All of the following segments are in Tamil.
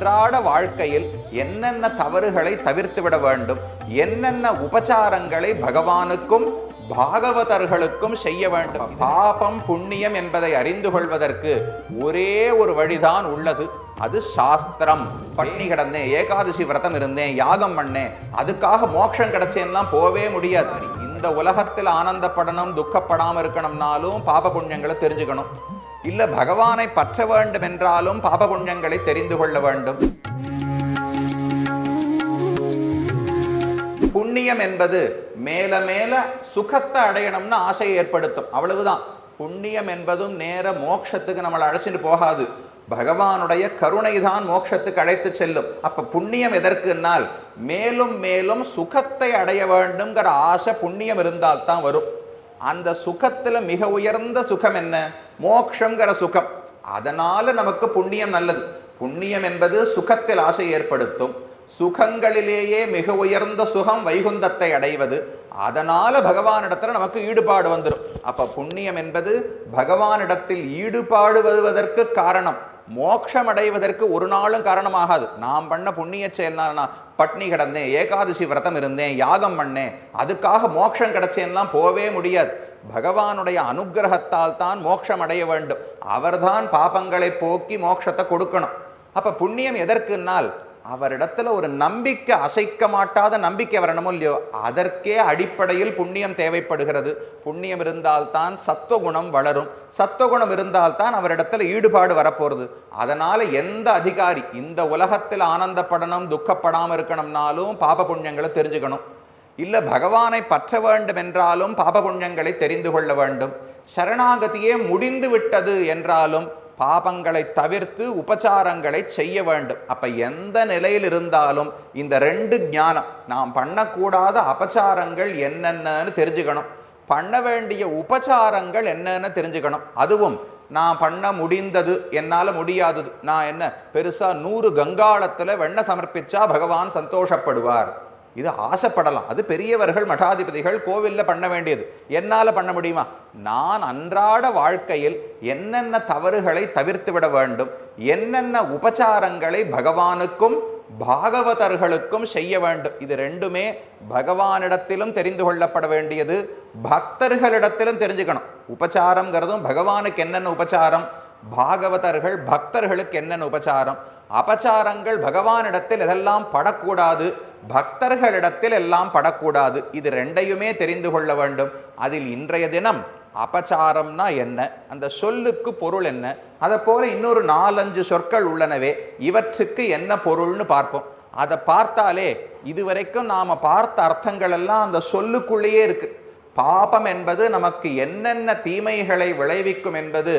அன்றாட வாழ்க்கையில் என்னென்ன தவறுகளை தவிர்த்து விட வேண்டும், என்னென்ன உபச்சாரங்களை பகவானுக்கும் பாகவதர்களுக்கும் செய்ய வேண்டும். பாபம் புண்ணியம் என்பதை அறிந்து கொள்வதற்கு ஒரே ஒரு வழிதான் உள்ளது, அது சாஸ்திரம். பட்னி கிடந்தேன், ஏகாதசி விரதம் இருந்தேன், யாகம் பண்ணேன், அதுக்காக மோட்சம் கிடைச்சேன்லாம் போவே முடியாது. இந்த உலகத்தில் ஆனந்தப்படணும், துக்கப்படாம இருக்கணும்னாலும் பாப புண்ணியங்களை தெரிஞ்சுக்கணும். இல்ல பகவானை பற்ற வேண்டும் என்றாலும் பாப புண்ணியங்களை தெரிந்து கொள்ள வேண்டும். புண்ணியம் என்பது மேல மேல சுகத்தை அடையணும்னு ஆசையை ஏற்படுத்தும், அவ்வளவுதான். புண்ணியம் என்பதும் நேர மோட்சத்துக்கு நம்மளை அழைச்சிட்டு போகாது, பகவானுடைய கருணை தான் மோட்சத்துக்கு அழைத்து செல்லும். அப்ப புண்ணியம் எதற்குனால் மேலும் மேலும் சுகத்தை அடைய வேண்டும்ங்கிற ஆசை புண்ணியம் இருந்தால் தான் வரும். அந்த சுகத்துல மிக உயர்ந்த சுகம் என்ன? மோட்சம்ங்கிற சுகம். அதனால நமக்கு புண்ணியம் நல்லது. புண்ணியம் என்பது சுகத்தில் ஆசை ஏற்படுத்தும். சுகங்களிலேயே மிக உயர்ந்த சுகம் வைகுந்தத்தை அடைவது. அதனால பகவானிடத்துல நமக்கு ஈடுபாடு வந்துடும். அப்ப புண்ணியம் என்பது பகவானிடத்தில் ஈடுபாடு வருவதற்கு காரணம், மோட்சம் அடைவதற்கு ஒரு நாளும் காரணமாகாது. நாம் பண்ண புண்ணிய செயல்னா பட்னி கிடந்தேன், ஏகாதசி விரதம் இருந்தேன், யாகம் பண்ணேன், அதுக்காக மோட்சம் கிடைச்சேன்லாம் போவே முடியாது. பகவானுடைய அனுகிரகத்தால் தான் மோட்சம் அடைய வேண்டும். அவர்தான் பாபங்களை போக்கி மோட்சத்தை கொடுக்கணும். அப்ப புண்ணியம் எதற்குனால் அவரிடத்துல ஒரு நம்பிக்கை, அசைக்க மாட்டாத நம்பிக்கை வரணுமோ இல்லையோ, அதற்கே அடிப்படையில் புண்ணியம் தேவைப்படுகிறது. புண்ணியம் இருந்தால்தான் சத்துவகுணம் வளரும். சத்துவகுணம் இருந்தால்தான் அவரிடத்துல ஈடுபாடு வரப்போறது. அதனால எந்த அதிகாரி இந்த உலகத்தில் ஆனந்தப்படணும், துக்கப்படாம இருக்கணும்னாலும் பாப புண்ணியங்களை தெரிஞ்சுக்கணும். இல்ல பகவானை பற்ற வேண்டும் என்றாலும் பாப புண்ணியங்களை தெரிந்து கொள்ள வேண்டும். சரணாகதியே முடிந்து விட்டது என்றாலும் பாபங்களை தவிர்த்து உபச்சாரங்களை செய்ய வேண்டும். அப்ப எந்த நிலையில் இருந்தாலும் இந்த ரெண்டு ஞானம், நாம் பண்ணக்கூடாத அபச்சாரங்கள் என்னென்னு தெரிஞ்சுக்கணும், பண்ண வேண்டிய உபச்சாரங்கள் என்னன்னு தெரிஞ்சுக்கணும். அதுவும் நான் பண்ண முடிந்தது, என்னால முடியாதது, நான் என்ன பெருசா 100 கங்காளத்துல வெண்ணெய் சமர்ப்பிச்சா பகவான் சந்தோஷப்படுவார், இது ஆசைப்படலாம். அது பெரியவர்கள் மடாதிபதிகள் கோவில்ல பண்ண வேண்டியது. என்னால பண்ண முடியுமா? நான் அன்றாட வாழ்க்கையில் என்னென்ன தவறுகளை தவிர்த்து விட வேண்டும், என்னென்ன உபச்சாரங்களை பகவானுக்கும் பாகவதர்களுக்கும் செய்ய வேண்டும். இது ரெண்டுமே பகவானிடத்திலும் தெரிந்து கொள்ளப்பட வேண்டியது, பக்தர்களிடத்திலும் தெரிஞ்சுக்கணும். உபச்சாரம்ங்கிறதும் பகவானுக்கு என்னென்ன உபச்சாரம், பாகவதர்கள் பக்தர்களுக்கு என்னென்ன உபச்சாரம். அபச்சாரங்கள் பகவானிடத்தில் எதெல்லாம் படக்கூடாது, பக்தர்களிடத்தில் எல்லாம் படக்கூடாது. இது ரெண்டையுமே தெரிந்து கொள்ள வேண்டும். அதில் இன்றைய தினம் அபச்சாரம்னா என்ன, அந்த சொல்லுக்கு பொருள் என்ன, அதை போல இன்னொரு 4-5 சொற்கள் உள்ளனவே, இவற்றுக்கு என்ன பொருள்னு பார்ப்போம். அதை பார்த்தாலே இதுவரைக்கும் நாம பார்த்த அர்த்தங்கள் எல்லாம் அந்த சொல்லுக்குள்ளேயே இருக்கு. பாபம் என்பது நமக்கு என்னென்ன தீமைகளை விளைவிக்கும் என்பது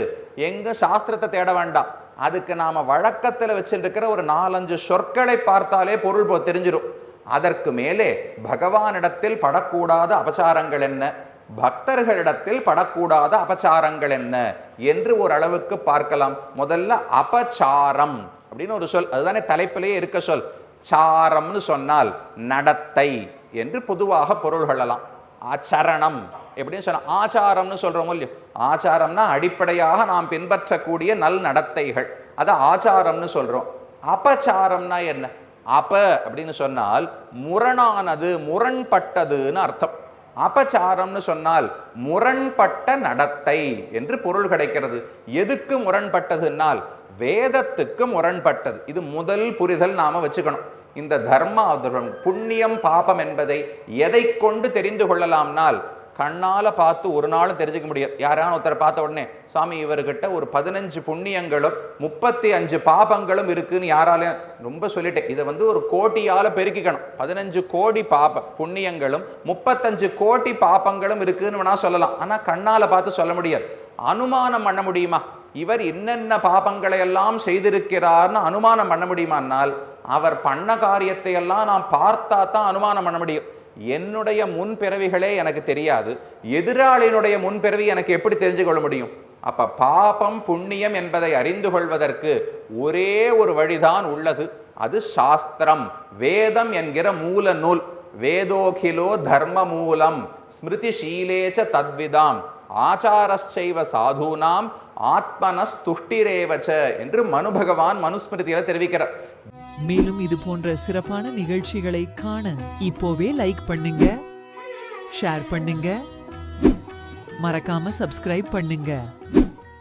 எங்க சாஸ்திரத்தை தேட வேண்டாம். அதுக்கு நாம வழக்கத்தில் வச்சுருக்கிற ஒரு 4-5 சொற்களை பார்த்தாலே பொருள் தெரிஞ்சிடும். அதற்கு மேலே பகவானிடத்தில் படக்கூடாத அபச்சாரங்கள் என்ன, பக்தர்களிடத்தில் படக்கூடாத அபச்சாரங்கள் என்ன என்று ஒரு அளவுக்கு பார்க்கலாம். முதல்ல அபச்சாரம் அப்படின்னு ஒரு சொல், அதுதானே தலைப்பிலேயே இருக்க சொல். சாரம்னு சொன்னால் நடத்தை என்று பொதுவாக பொருள் கொள்ளலாம். ஆச்சரணம் எப்படின்னு சொன்னா ஆச்சாரம்னு சொல்றோம் இல்லையோ, ஆச்சாரம்னா அடிப்படையாக நாம் பின்பற்றக்கூடிய நல் நடத்தைகள், அதை ஆச்சாரம்னு சொல்றோம். அபச்சாரம்னா என்ன? அப அப்படின்னு சொன்னால் முரணானது, முரண்பட்டதுன்னு அர்த்தம். அபச்சாரம்னு சொன்னால் முரண்பட்ட நடத்தை என்று பொருள் கிடைக்கிறது. எதுக்கு முரண்பட்டதுனால் வேதத்துக்கு முரண்பட்டது. இது முதல் புரிதல் நாம வச்சுக்கணும். இந்த தர்ம புண்ணியம் பாபம் என்பதை எதை கொண்டு தெரிந்து கொள்ளலாம்னால் கண்ணால பார்த்து ஒரு நாளும் தெரிஞ்சுக்க முடியாது. யாரான ஒருத்தர் பார்த்த உடனே சுவாமி இவர்கிட்ட ஒரு 15 புண்ணியங்களும் 35 பாபங்களும் இருக்குன்னு யாராலையும், ரொம்ப சொல்லிட்டேன், இதை ஒரு கோட்டியால பெருக்கிக்கணும். 15 கோடி பாப புண்ணியங்களும் 35 கோடி பாபங்களும் இருக்குன்னு வேணா சொல்லலாம். ஆனா கண்ணால பார்த்து சொல்ல முடியாது. அனுமானம் பண்ண முடியுமா? இவர் என்னென்ன பாபங்களை எல்லாம் செய்திருக்கிறார்னு அனுமானம் பண்ண முடியுமானால் அவர் பண்ண காரியத்தை எல்லாம் நாம் பார்த்தா தான் அனுமானம் பண்ண முடியும். என்னுடைய முன்பிறவிகளே எனக்கு தெரியாது, எதிராளியினுடைய முன்பிறவி எனக்கு எப்படி தெரிஞ்சு கொள்ள முடியும்? அப்ப பாபம் புண்ணியம் என்பதை அறிந்து கொள்வதற்கு ஒரே ஒரு வழிதான் உள்ளது, அது சாஸ்திரம், வேதம் என்கிற மூல நூல். வேதோகிலோ தர்ம மூலம் ஸ்மிருதி ஷீலேச்ச தத்விதாம் ஆச்சாரச்சைவ சாதுனாம் ஆத்மனஸ் துஷ்டிரேவச்ச என்று மனு பகவான் மனுஸ்மிருதியில தெரிவிக்கிறார். மேலும் இது போன்ற சிறப்பான நிகழ்ச்சிகளை காண இப்போவே லைக் பண்ணுங்க, ஷேர் பண்ணுங்க, மறக்காம சப்ஸ்கிரைப் பண்ணுங்க.